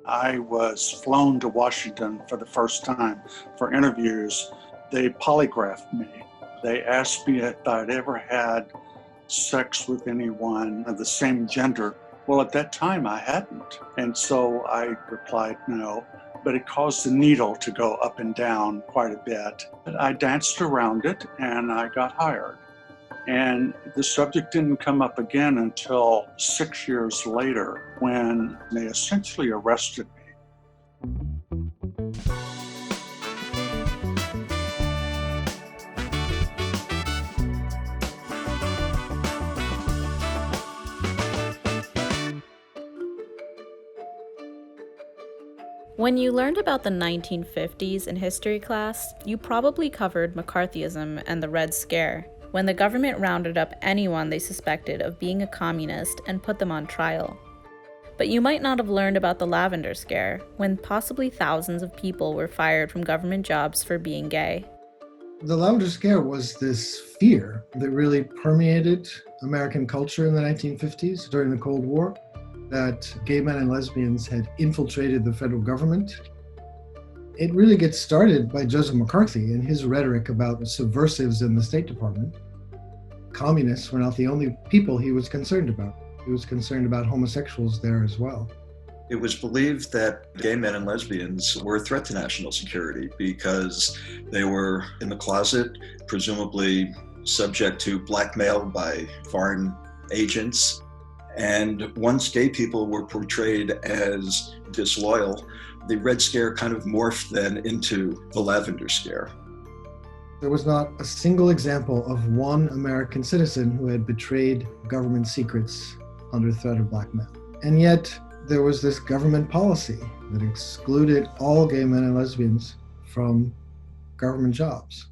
I was flown to Washington for the first time for interviews, they polygraphed me. They asked me if I'd ever had sex with anyone of the same gender. Well, at that time I hadn't. And so I replied no, but it caused the needle to go up and down quite a bit. But I danced around it and I got hired. And the subject didn't come up again until 6 years later when they essentially arrested me. When you learned about the 1950s in history class, you probably covered McCarthyism and the Red Scare, when the government rounded up anyone they suspected of being a communist and put them on trial. But you might not have learned about the Lavender Scare, when possibly thousands of people were fired from government jobs for being gay. The Lavender Scare was this fear that really permeated American culture in the 1950s during the Cold War, that gay men and lesbians had infiltrated the federal government. It really gets started by Joseph McCarthy and his rhetoric about subversives in the State Department. Communists were not the only people he was concerned about. He was concerned about homosexuals there as well. It was believed that gay men and lesbians were a threat to national security because they were in the closet, presumably subject to blackmail by foreign agents. And once gay people were portrayed as disloyal, the Red Scare kind of morphed then into the Lavender Scare. There was not a single example of one American citizen who had betrayed government secrets under threat of blackmail. And yet, there was this government policy that excluded all gay men and lesbians from government jobs.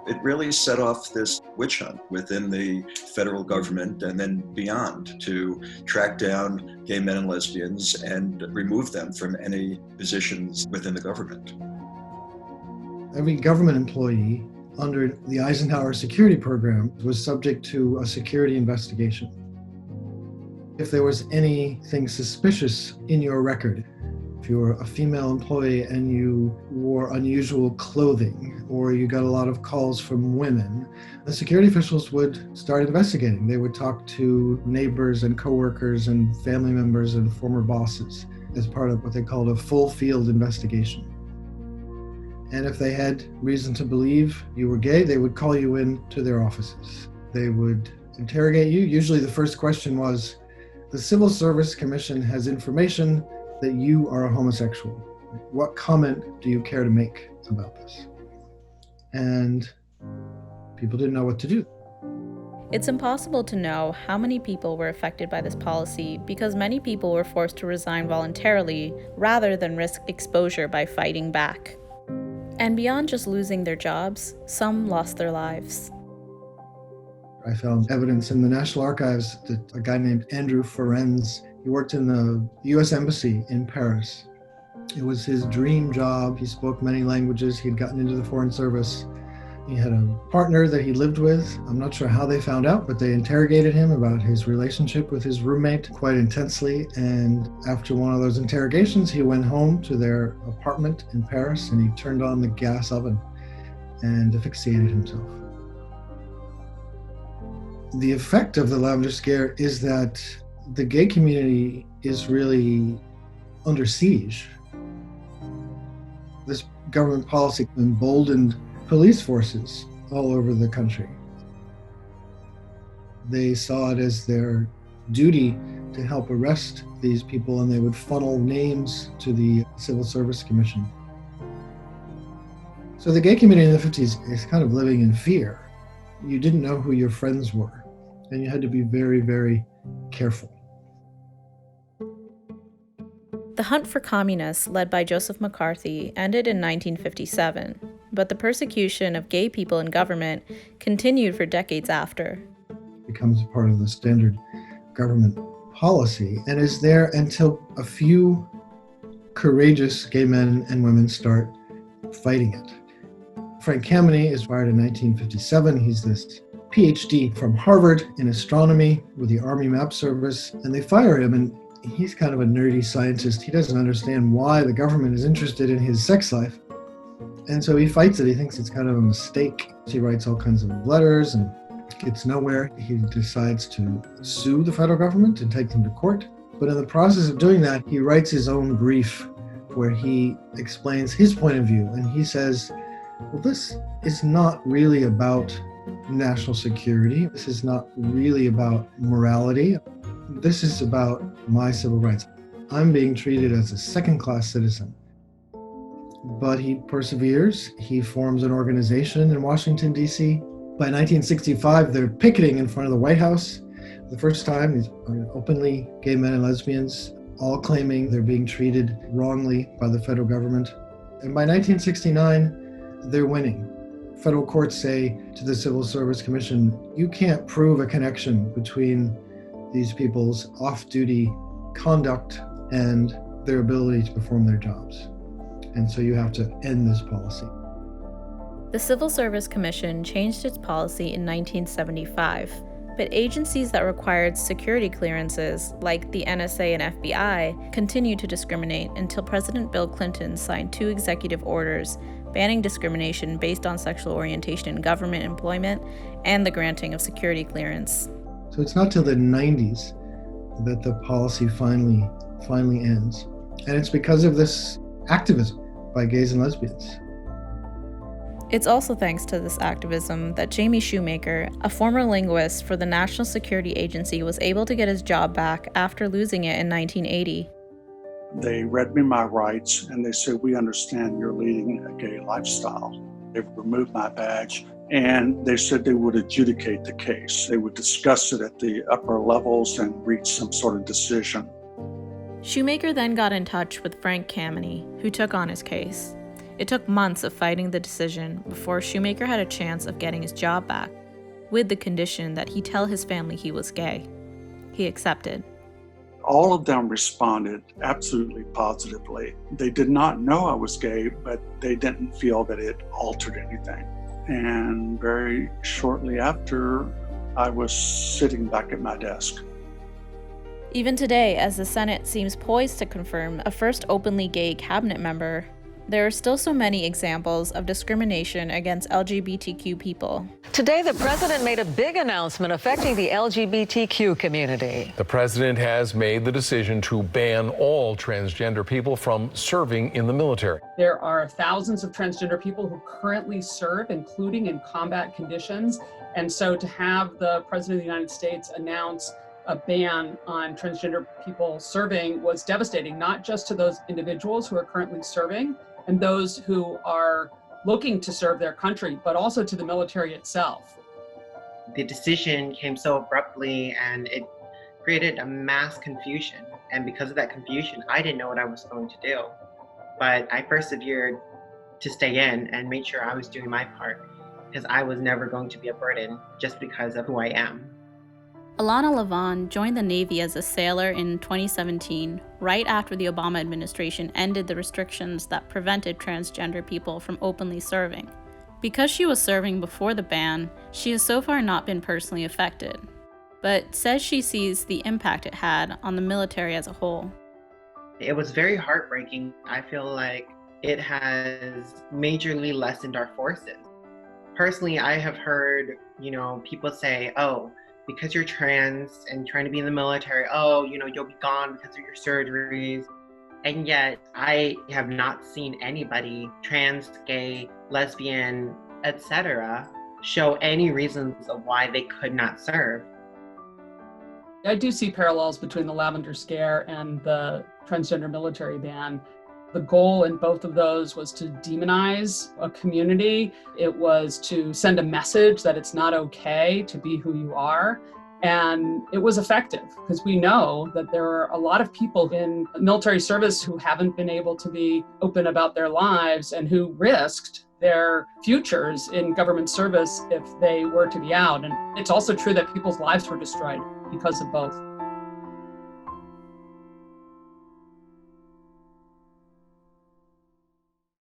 It really set off this witch hunt within the federal government and then beyond to track down gay men and lesbians and remove them from any positions within the government. Every government employee under the Eisenhower security program was subject to a security investigation. If there was anything suspicious in your record, if you were a female employee and you wore unusual clothing, or you got a lot of calls from women, the security officials would start investigating. They would talk to neighbors and coworkers and family members and former bosses as part of what they called a full field investigation. And if they had reason to believe you were gay, they would call you in to their offices. They would interrogate you. Usually the first question was, the Civil Service Commission has information that you are a homosexual. What comment do you care to make about this? And people didn't know what to do. It's impossible to know how many people were affected by this policy because many people were forced to resign voluntarily rather than risk exposure by fighting back. And beyond just losing their jobs, some lost their lives. I found evidence in the National Archives that a guy named Andrew Ference, he worked in the US Embassy in Paris. It was his dream job. He spoke many languages. He'd gotten into the Foreign Service. He had a partner that he lived with. I'm not sure how they found out, but they interrogated him about his relationship with his roommate quite intensely. And after one of those interrogations, he went home to their apartment in Paris and he turned on the gas oven and asphyxiated himself. The effect of the Lavender Scare is that the gay community is really under siege. This government policy emboldened police forces all over the country. They saw it as their duty to help arrest these people, and they would funnel names to the Civil Service Commission. So the gay community in the 50s is kind of living in fear. You didn't know who your friends were, and you had to be very, very careful. The hunt for communists, led by Joseph McCarthy, ended in 1957, but the persecution of gay people in government continued for decades after. It becomes a part of the standard government policy and is there until a few courageous gay men and women start fighting it. Frank Kameny is fired in 1957. He's this PhD from Harvard in astronomy with the Army Map Service, and they fire him, and he's kind of a nerdy scientist. He doesn't understand why the government is interested in his sex life. And so he fights it. He thinks it's kind of a mistake. He writes all kinds of letters and gets nowhere. He decides to sue the federal government and take them to court. But in the process of doing that, he writes his own brief where he explains his point of view. And he says, well, this is not really about national security. This is not really about morality. This is about my civil rights. I'm being treated as a second-class citizen. But he perseveres. He forms an organization in Washington, D.C. By 1965, they're picketing in front of the White House. The first time, these are openly gay men and lesbians, all claiming they're being treated wrongly by the federal government. And by 1969, they're winning. Federal courts say to the Civil Service Commission, you can't prove a connection between these people's off-duty conduct and their ability to perform their jobs. And so you have to end this policy. The Civil Service Commission changed its policy in 1975, but agencies that required security clearances, like the NSA and FBI, continued to discriminate until President Bill Clinton signed 2 executive orders banning discrimination based on sexual orientation in government employment and the granting of security clearance. So it's not till the 90s that the policy finally ends. And it's because of this activism by gays and lesbians. It's also thanks to this activism that Jamie Shoemaker, a former linguist for the National Security Agency, was able to get his job back after losing it in 1980. They read me my rights and they said, we understand you're leading a gay lifestyle. They removed my badge and they said they would adjudicate the case. They would discuss it at the upper levels and reach some sort of decision. Shoemaker then got in touch with Frank Kameny, who took on his case. It took months of fighting the decision before Shoemaker had a chance of getting his job back, with the condition that he tell his family he was gay. He accepted. All of them responded absolutely positively. They did not know I was gay, but they didn't feel that it altered anything. And very shortly after, I was sitting back at my desk. Even today, as the Senate seems poised to confirm a first openly gay cabinet member, there are still so many examples of discrimination against LGBTQ people. Today, the president made a big announcement affecting the LGBTQ community. The president has made the decision to ban all transgender people from serving in the military. There are thousands of transgender people who currently serve, including in combat conditions. And so to have the president of the United States announce a ban on transgender people serving was devastating, not just to those individuals who are currently serving and those who are looking to serve their country, but also to the military itself. The decision came so abruptly and it created a mass confusion. And because of that confusion, I didn't know what I was going to do. But I persevered to stay in and made sure I was doing my part because I was never going to be a burden just because of who I am. Alonna Lavonh joined the Navy as a sailor in 2017, right after the Obama administration ended the restrictions that prevented transgender people from openly serving. Because she was serving before the ban, she has so far not been personally affected, but says she sees the impact it had on the military as a whole. It was very heartbreaking. I feel like it has majorly lessened our forces. Personally, I have heard, people say, oh, because you're trans and trying to be in the military, you'll be gone because of your surgeries. And yet I have not seen anybody, trans, gay, lesbian, etc., show any reasons of why they could not serve. I do see parallels between the Lavender scare and the transgender military ban. The goal in both of those was to demonize a community. It was to send a message that it's not okay to be who you are. And it was effective because we know that there are a lot of people in military service who haven't been able to be open about their lives and who risked their futures in government service if they were to be out. And it's also true that people's lives were destroyed because of both.